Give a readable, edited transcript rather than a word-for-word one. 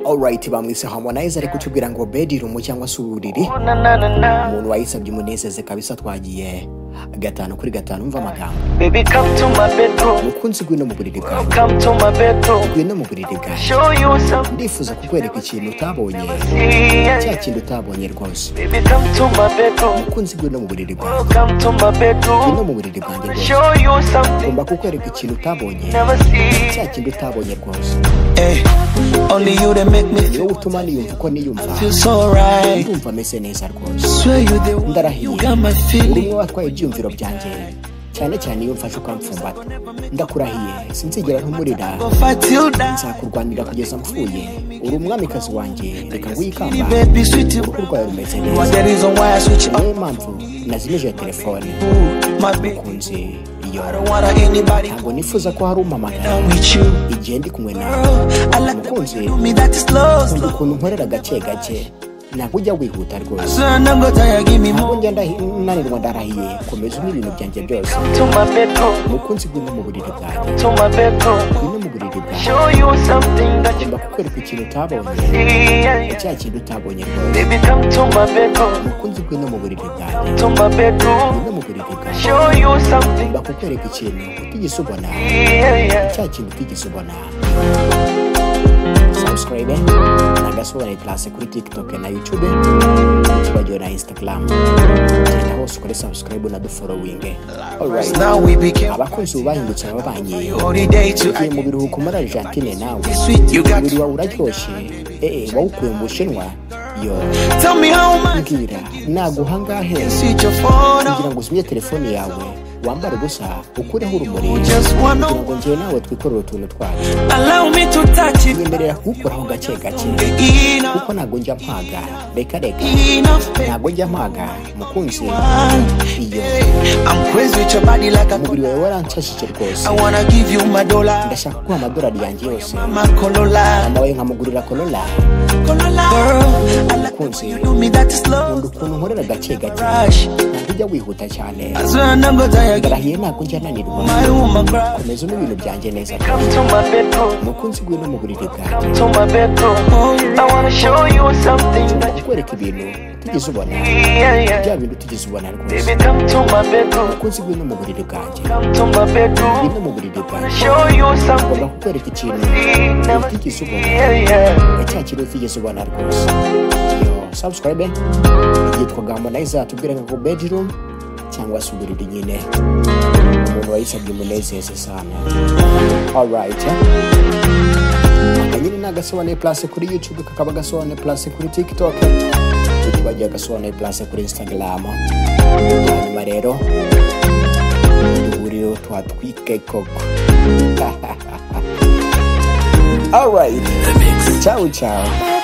Alright, bamwise Harmonize ari kutubwira ngo bedroom cyangwa se uburiri. Umuntu wayisabye umunezeze kabisa twagiye 5 kuri 5 umva amagambo. Baby come to my bedroom. Mukunzi gwino mu buriri bwawe. Come to my bedroom. Gwino mu buriri bwawe. Show you something. Ndifuza kukwereka ikintu utabonye. Cya kintu utabonye rwose. Baby come to my bedroom. Mukunzi gwino mu buriri bwawe. Come to my bedroom. Gwino mu buriri bwanjye rwose. Show you something. Ngomba kukwereka ikintu utabonye. Never see. Cya kintu utabonye rwose. Only you that make me feel utuma niyumva uko niyumva. Feel so right. Ndumva meze neza rwose. Swear you the one. Ndarahiye. You got my feeling. Urimo watwaye ibyumviro byanjye. Cyane cyane iyo mfashe ukamfumbata. Ndakurahiye sinzigera ntumurira. Nzakurwanira kugeza mpfuye. Uri umwamikazi wanjye reka nguyikamba. Uruhu rwawe rumeze neza. Niyo mpamvu nazimije telefone. Mukunzi iyo ntabwo nifuza ko hari umpamagara igihe ndi kumwe nawe. Mukunzi nkunda ukuntu nkorera gake gake. Ntabwo ujya wihuta rwose. Ntabwo njya nanirwa ndarahiye komeza ibintu byanjye byose. Mukunzi gwino mu buriri bwawe. Gwino mu buriri bwawe. Ngomba kukwereka ikintu utabonye. Cya kintu utabonye rwose. Mukunzi gwino mu buriri bwawe. Gwino mu buriri bwawe. Ngomba kukwereka ikintu utigeze ubona. Cya kintu utigeze ubona. Subscribe nagasohora class kuri TikTok na YouTube tubagiwe na Instagram cyane hose ukore subscribe na do following. Alright, now we became abakunzi bahindutse ababanye mu biruhuko muri Argentine nawe umubiri wawe uraryoshye wawukuye mu Bushinwa yo tell me how much naguha ngahe kugira ngo usumye telefone yawe wambara gusa ukureho urumuri kugira ngo njye nawe twikorere utuntu twacu. Allow me to touch it. Nyemerera kukoraho gake gake kuko ntabwo njya mpaga reka ntabwo njya mpaga mukunzi iyo I'm crazy with your body like a umubiri wawe waranshashije rwose. I wanna give you my dollar. Ndashaka kuguha amadolari yanjye yose. Mama wawe nkamugurira Corolla. Mukunzi nkunda ukuntu nkorera gake gake ntabwo ujya wihuta cyane. Ndarahiye ntabwo njya nanirwa komeza ibintu byanjye neza. Mukunzi gwino mu buriri bwawe. Kukwereka ibintu utigeze ubona. Bya bintu utigeze ubona rwose. Mukunzi gwino mu buriri bwanjye. Gwino mu buriri bwanjye. Ngomba kukwereka ikintu utigeze ubona. Cya kintu utigeze ubona rwose. Subscribe yitwa Harmonize atubwira ngo bedroom cyangwa se uburiri nyine. Umuntu wayisabye umunezeze sana. Alright, nyine nagasobaneye plus kuri YouTube kakaba gasobaneye plus kuri TikTok tubagiye gasobaneye plus kuri Instagram. Hanyuma rero duhuriyo twatwike koko. Alright, ciao ciao.